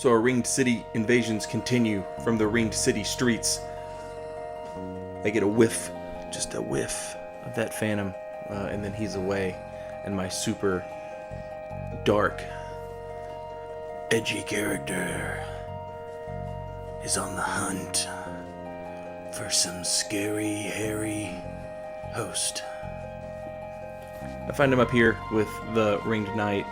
So our ringed city invasions continue from the ringed city streets. I get a whiff, just a whiff of that phantom, and then he's away. And my super dark, edgy character is on the hunt for some scary, hairy host. I find him up here with the ringed knight.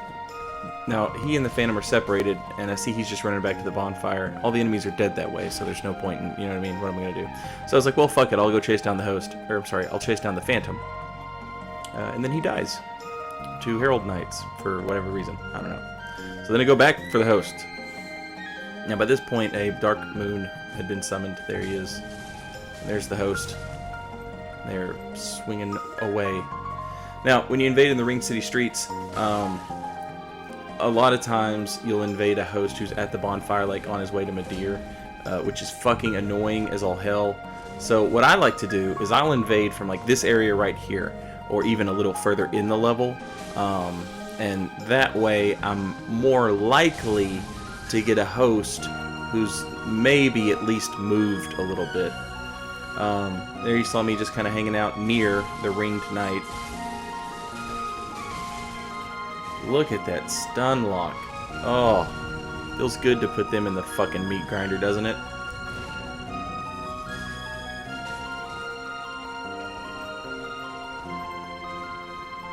Now, he and the Phantom are separated, and I see he's just running back to the bonfire. All the enemies are dead that way, so there's no point in, you know what I mean, what am I going to do? So I was like, well, fuck it, I'll go chase down the host. Or, I'm sorry, I'll chase down the Phantom. And then he dies. 2 Herald Knights, for whatever reason. I don't know. So then I go back for the host. Now, by this point, a dark moon had been summoned. There he is. There's the host. They're swinging away. Now, when you invade in the ringed city streets, a lot of times you'll invade a host who's at the bonfire, like on his way to Madeir, which is fucking annoying as all hell. So what I like to do is I'll invade from like this area right here, or even a little further in the level, and that way I'm more likely to get a host who's maybe at least moved a little bit. There you saw me just kind of hanging out near the ringed knight. Look at that stun lock. Oh, feels good to put them in the fucking meat grinder, doesn't it?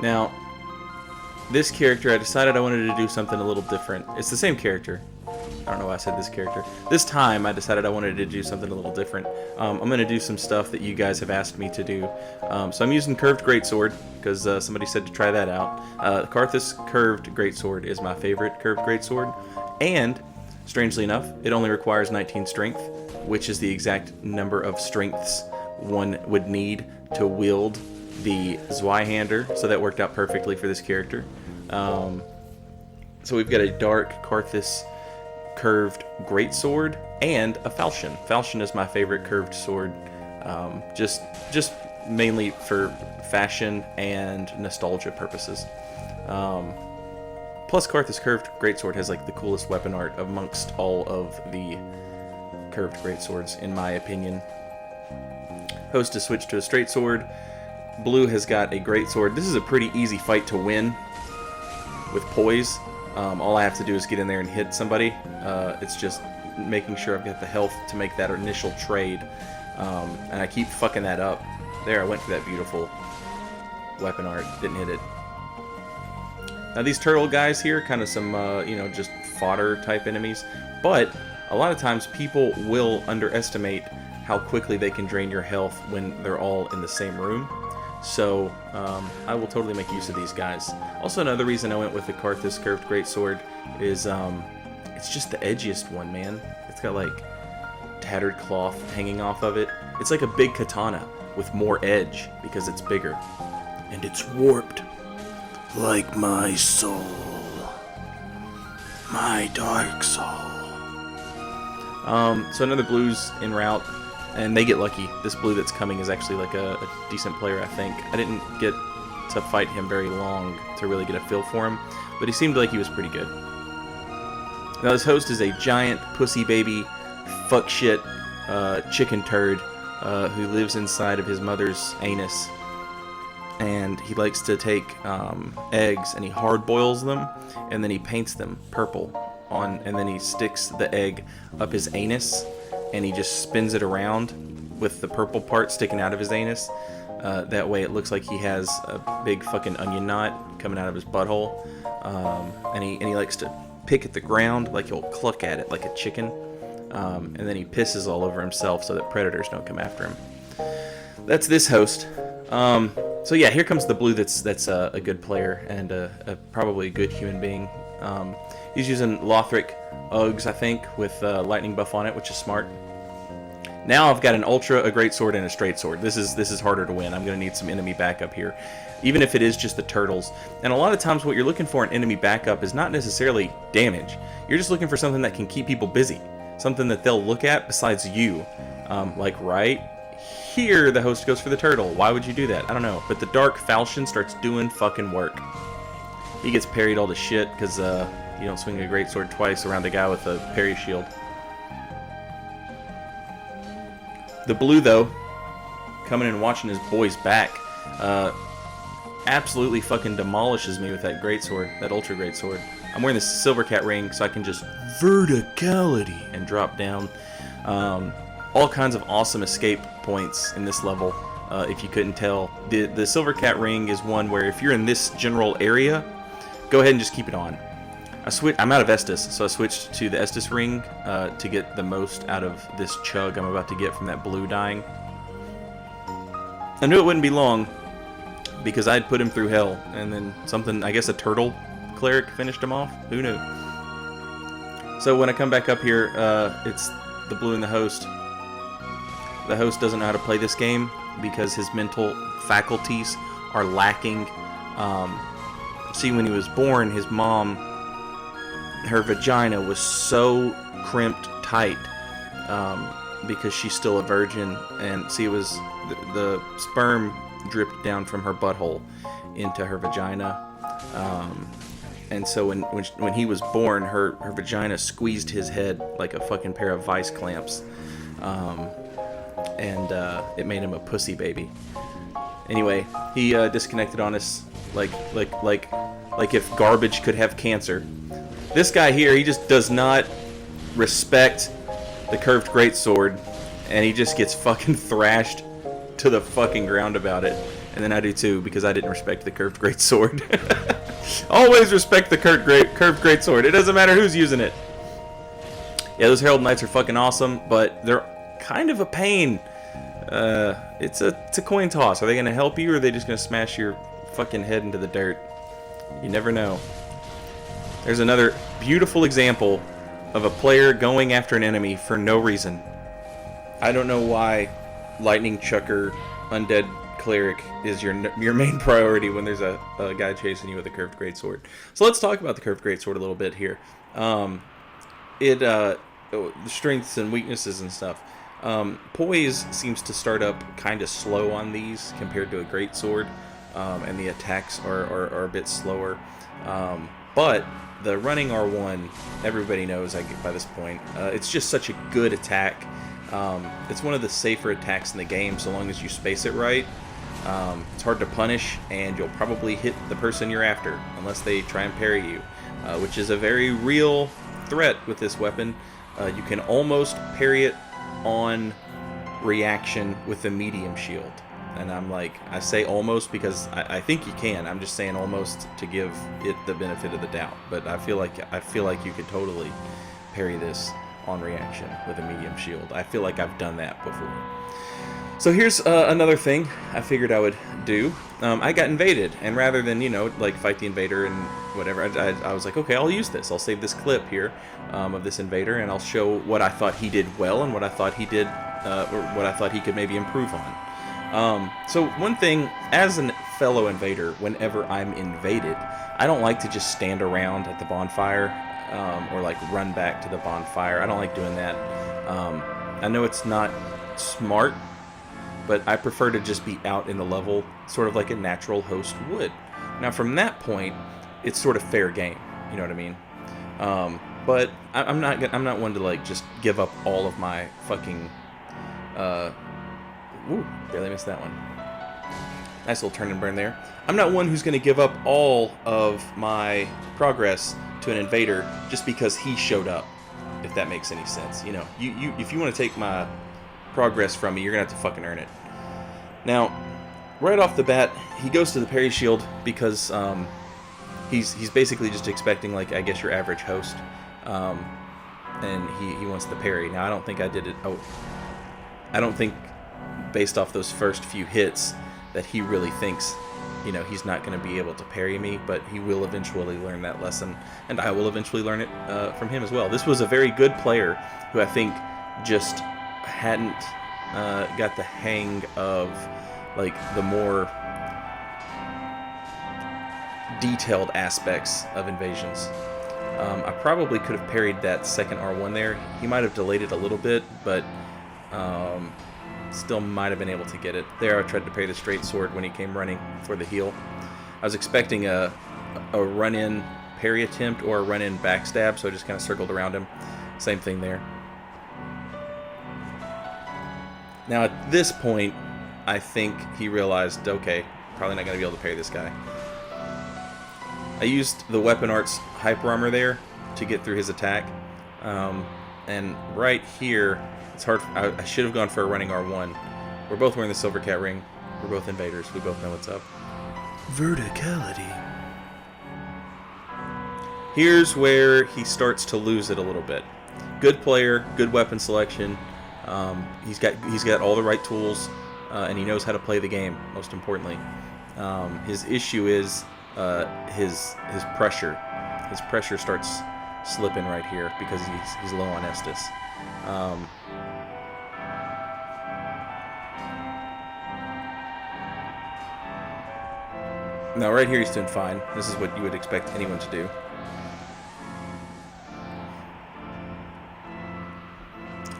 Now, this character, I decided I wanted to do something a little different. It's the same character. I don't know why I said this character. This time, I decided I wanted to do something a little different. I'm going to do some stuff that you guys have asked me to do. So I'm using Curved Greatsword, because somebody said to try that out. Karthus Curved Greatsword is my favorite Curved Greatsword. And, strangely enough, it only requires 19 strength, which is the exact number of strengths one would need to wield the Zweihander. So that worked out perfectly for this character. So we've got a Dark Karthus Curved Greatsword and a Falchion. Falchion is my favorite curved sword, just mainly for fashion and nostalgia purposes. Plus, Karthus Curved Greatsword has like the coolest weapon art amongst all of the curved greatswords, in my opinion. Host has switched to a straight sword. Blue has got a greatsword. This is a pretty easy fight to win with poise. All I have to do is get in there and hit somebody. It's just making sure I've got the health to make that initial trade. And I keep fucking that up. There, I went for that beautiful weapon art. Didn't hit it. Now these turtle guys here, kind of some, just fodder type enemies. But a lot of times people will underestimate how quickly they can drain your health when they're all in the same room. So, I will totally make use of these guys. Also, another reason I went with the Karthus Curved Greatsword is, it's just the edgiest one, man. It's got, like, tattered cloth hanging off of it. It's like a big katana with more edge because it's bigger. And it's warped. Like my soul. My dark soul. So another blue's en route. And they get lucky. This blue that's coming is actually like a decent player, I think. I didn't get to fight him very long to really get a feel for him, but he seemed like he was pretty good. Now this host is a giant pussy baby fuck shit chicken turd who lives inside of his mother's anus. And he likes to take eggs and he hard boils them and then he paints them purple and then he sticks the egg up his anus. And he just spins it around with the purple part sticking out of his anus. That way it looks like he has a big fucking onion knot coming out of his butthole. And he likes to pick at the ground, like he'll cluck at it like a chicken. And then he pisses all over himself so that predators don't come after him. That's this host. So yeah, here comes the blue that's a good player and probably a good human being. He's using Lothric Uggs, I think, with lightning buff on it, which is smart. Now I've got an ultra, a great sword, and a straight sword. This is harder to win. I'm going to need some enemy backup here, even if it is just the turtles. And a lot of times what you're looking for in enemy backup is not necessarily damage. You're just looking for something that can keep people busy, something that they'll look at besides you. Like right here, the host goes for the turtle. Why would you do that? I don't know. But the Dark Falchion starts doing fucking work. He gets parried all to shit because You don't swing a greatsword twice around a guy with a parry shield. The blue, though, coming in and watching his boys back, absolutely fucking demolishes me with that greatsword, that ultra greatsword. I'm wearing this silver cat ring, so I can just verticality and drop down. All kinds of awesome escape points in this level. If you couldn't tell, the silver cat ring is one where if you're in this general area, go ahead and just keep it on. I'm out of Estus, so I switched to the Estus ring to get the most out of this chug I'm about to get from that blue dying. I knew it wouldn't be long because I'd put him through hell, and then something, I guess a turtle cleric finished him off. Who knew? So when I come back up here, it's the blue and the host. The host doesn't know how to play this game because his mental faculties are lacking. See, when he was born, his mom, her vagina was so crimped tight because she's still a virgin, and see, it was the sperm dripped down from her butthole into her vagina, and so when he was born, her vagina squeezed his head like a fucking pair of vice clamps, and it made him a pussy baby. Anyway, he disconnected on us like if garbage could have cancer. This guy here, he just does not respect the curved greatsword, and he just gets fucking thrashed to the fucking ground about it. And then I do too, because I didn't respect the curved greatsword. Always respect the curved greatsword. It doesn't matter who's using it. Yeah, those Herald Knights are fucking awesome, but they're kind of a pain. It's a coin toss. Are they gonna help you, or are they just gonna smash your fucking head into the dirt? You never know. There's another beautiful example of a player going after an enemy for no reason. I don't know why Lightning Chucker Undead Cleric is your main priority when there's a guy chasing you with a curved greatsword. So let's talk about the curved greatsword a little bit here. The strengths and weaknesses and stuff. Poise seems to start up kind of slow on these compared to a greatsword, and the attacks are a bit slower. But the running R1, everybody knows by this point. It's just such a good attack. It's one of the safer attacks in the game, so long as you space it right. It's hard to punish, and you'll probably hit the person you're after, unless they try and parry you, which is a very real threat with this weapon. You can almost parry it on reaction with a medium shield. And I say almost because I think you can. I'm just saying almost to give it the benefit of the doubt. But I feel like you could totally parry this on reaction with a medium shield. I feel like I've done that before. So here's another thing I figured I would do. I got invaded, and rather than fight the invader and whatever, I was like, okay, I'll use this. I'll save this clip here of this invader, and I'll show what I thought he did well and what I thought he did, or what I thought he could maybe improve on. So one thing, as a fellow invader, whenever I'm invaded, I don't like to just stand around at the bonfire or run back to the bonfire. I don't like doing that. I know it's not smart, but I prefer to just be out in the level, sort of like a natural host would. Now, from that point, it's sort of fair game. You know what I mean? But I'm not one to just give up all of my fucking. Ooh, barely missed that one. Nice little turn and burn there. I'm not one who's going to give up all of my progress to an invader just because he showed up, if that makes any sense. If you want to take my progress from me, you're going to have to fucking earn it. Now, right off the bat, he goes to the parry shield because he's basically just expecting, I guess, your average host. And he wants the parry. Now, I don't think I did it. I don't think, based off those first few hits, that he really thinks, he's not going to be able to parry me, but he will eventually learn that lesson, and I will eventually learn it from him as well. This was a very good player who I think just hadn't got the hang of, the more detailed aspects of invasions. I probably could have parried that second R1 there. He might have delayed it a little bit, but still might have been able to get it. There, I tried to parry the straight sword when he came running for the heal. I was expecting a run-in parry attempt or a run-in backstab, so I just kind of circled around him. Same thing there. Now at this point, I think he realized, okay, probably not going to be able to parry this guy. I used the Weapon Arts Hyper Armor there to get through his attack. And right here, it's hard. I should have gone for a running R1. We're both wearing the Silver Cat ring. We're both invaders. We both know what's up. Verticality. Here's where he starts to lose it a little bit. Good player, good weapon selection. He's got all the right tools, and he knows how to play the game. Most importantly, his issue is his pressure. His pressure starts slipping right here because he's low on Estus. Now right here he's doing fine. This is what you would expect anyone to do.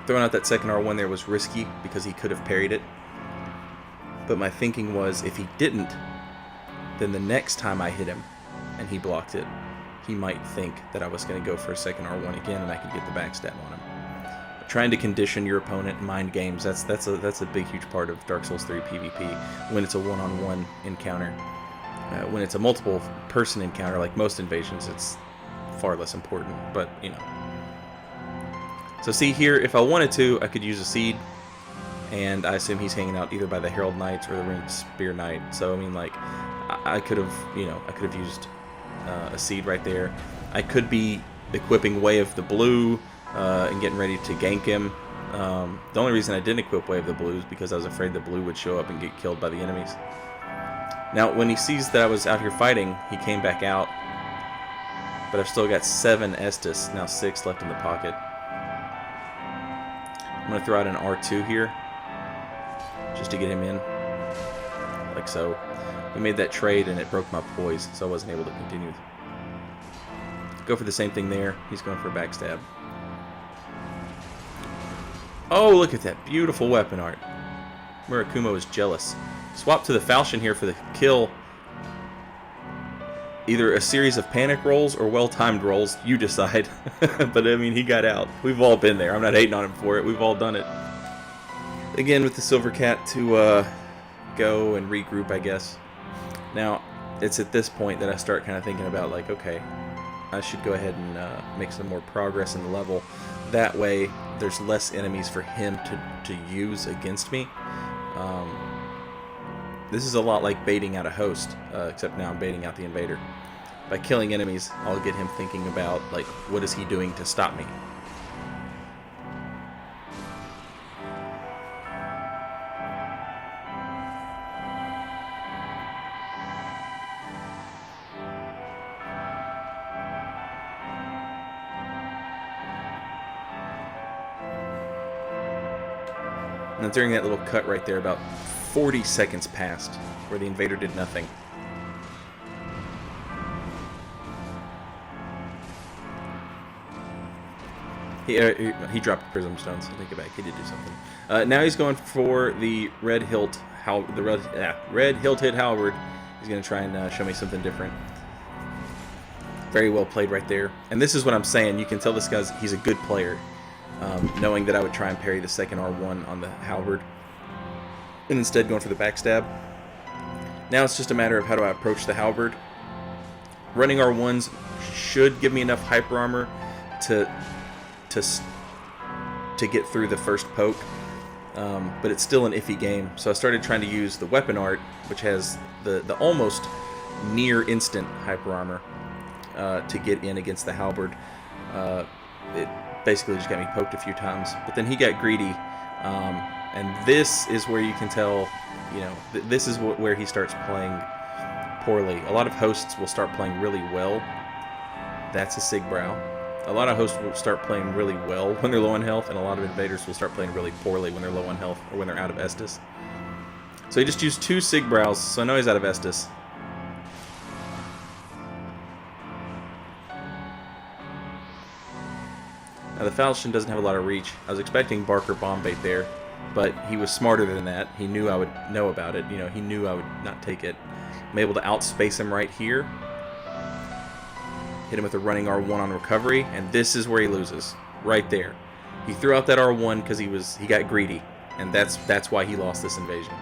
Throwing out that second R1 there was risky because he could have parried it. But my thinking was, if he didn't, then the next time I hit him and he blocked it, he might think that I was going to go for a second R1 again and I could get the backstab on him. Trying to condition your opponent in mind games, that's a big, huge part of Dark Souls 3 PvP when it's a one-on-one encounter. When it's a multiple person encounter, like most invasions, it's far less important, but you know. So see here, if I wanted to, I could use a seed, and I assume he's hanging out either by the Herald Knights or the Ringed Spear Knight. So I mean, like, I could have used a seed right there. I could be equipping Way of the Blue and getting ready to gank him. The only reason I didn't equip Way of the Blue is because I was afraid the blue would show up and get killed by the enemies. Now, when he sees that I was out here fighting, he came back out. But I've still got 7 Estus, now 6 left in the pocket. I'm going to throw out an R2 here, just to get him in, like so. We made that trade and it broke my poise, so I wasn't able to continue. Go for the same thing there. He's going for a backstab. Oh, look at that beautiful weapon art. Murakumo is jealous. Swap to the Falchion here for the kill. Either a series of panic rolls or well-timed rolls, you decide. But I mean, he got out. We've all been there. I'm not hating on him for it. We've all done it. Again with the Silver Cat to go and regroup, I guess. Now, it's at this point that I start kind of thinking about, like, okay, I should go ahead and make some more progress in the level. That way, there's less enemies for him to use against me. This is a lot like baiting out a host, except now I'm baiting out the invader. By killing enemies, I'll get him thinking about, like, what is he doing to stop me? And then during that little cut right there, about 40 seconds passed where the invader did nothing. He dropped Prism Stones. I take it back. He did do something. Now he's going for the red hilted halberd. He's going to try and show me something different. Very well played right there. And this is what I'm saying. You can tell this he's a good player. Knowing that I would try and parry the second R1 on the halberd, and instead going for the backstab. Now it's just a matter of how do I approach the halberd. Running R1s should give me enough hyper armor to get through the first poke, but it's still an iffy game. So I started trying to use the weapon art, which has the almost near instant hyper armor to get in against the halberd. It basically just got me poked a few times, but then he got greedy, and this is where you can tell, you know, this is where he starts playing poorly. A lot of hosts will start playing really well. That's a Sigbrow. A lot of hosts will start playing really well when they're low on health, and a lot of invaders will start playing really poorly when they're low on health or when they're out of Estus. So he just used 2 Sigbrows, so I know he's out of Estus. Now the Falchion doesn't have a lot of reach. I was expecting Barker Bomb Bait there, but he was smarter than that. He knew I would know about it. You know, he knew I would not take it. I'm able to outspace him right here. hit him with a running R1 on recovery, and this is where he loses. Right there. He threw out that R1 because he got greedy, and that's why he lost this invasion.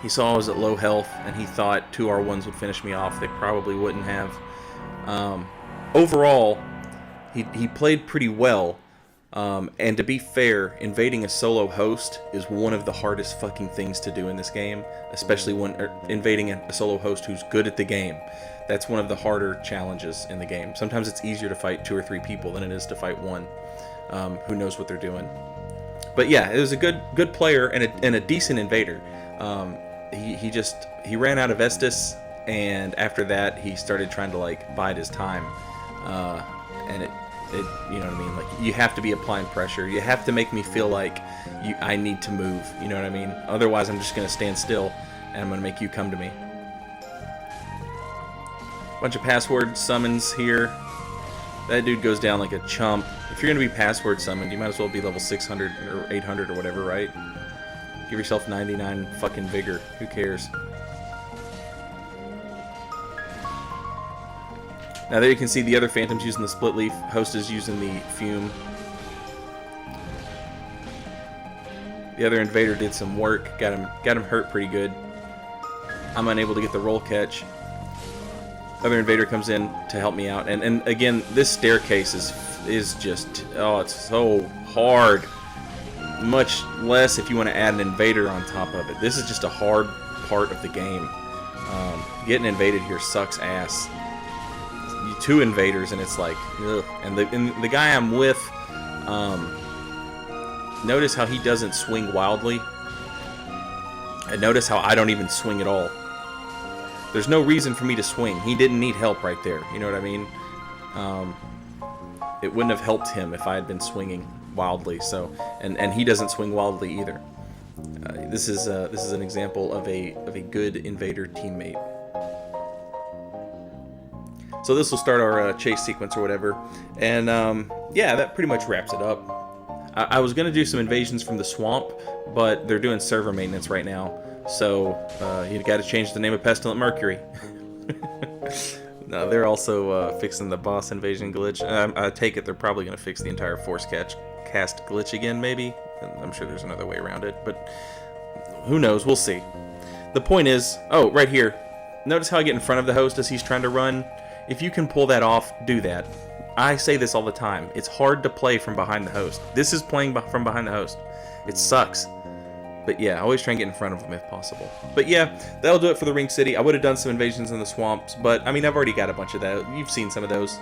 He saw I was at low health, and he thought 2 R1s would finish me off. They probably wouldn't have. Overall, he played pretty well. And to be fair, invading a solo host is one of the hardest fucking things to do in this game, especially when invading a solo host who's good at the game. That's one of the harder challenges in the game. Sometimes it's easier to fight 2 or 3 people than it is to fight one who knows what they're doing. But yeah, it was a good player and a decent invader. He ran out of Estus, and after that he started trying to like bide his time, and it you know what I mean, like you have to be applying pressure, you have to make me feel like I need to move, you know what I mean, otherwise I'm just gonna stand still and I'm gonna make you come to me. Bunch of password summons here. That dude goes down like a chump. If you're gonna be password summoned, you might as well be level 600 or 800 or whatever, right? Give yourself 99 fucking vigor. Who cares? Now there you can see the other phantoms using the split leaf. Host is using the fume. The other invader did some work. Got him hurt pretty good. I'm unable to get the roll catch. Other invader comes in to help me out. And again, this staircase is just, oh, it's so hard. Much less if you want to add an invader on top of it. This is just a hard part of the game. Getting invaded here sucks ass. 2 invaders and it's like, ugh. And the guy I'm with, notice how he doesn't swing wildly, and notice how I don't even swing at all. There's no reason for me to swing. He didn't need help right there, you know what I mean? It wouldn't have helped him if I had been swinging wildly. So, and he doesn't swing wildly either. This is an example of a good invader teammate. So this will start our chase sequence or whatever, and yeah, that pretty much wraps it up. I was gonna do some invasions from the swamp, but they're doing server maintenance right now, so you got to change the name of Pestilent Mercury. No, they're also fixing the boss invasion glitch. I take it they're probably gonna fix the entire force cast glitch again, maybe. I'm sure there's another way around it, but who knows? We'll see. The point is, oh, right here. Notice how I get in front of the host as he's trying to run? If you can pull that off, do that. I say this all the time. It's hard to play from behind the host. This is playing from behind the host. It sucks. But yeah, always try and get in front of them if possible. But yeah, that'll do it for the Ring City. I would have done some invasions in the swamps, but I mean, I've already got a bunch of that. You've seen some of those.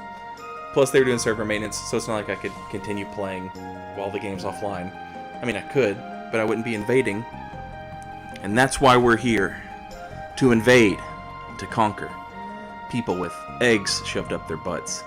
Plus, they were doing server maintenance, so it's not like I could continue playing while the game's offline. I mean, I could, but I wouldn't be invading. And that's why we're here. To invade. To conquer. People with eggs shoved up their butts.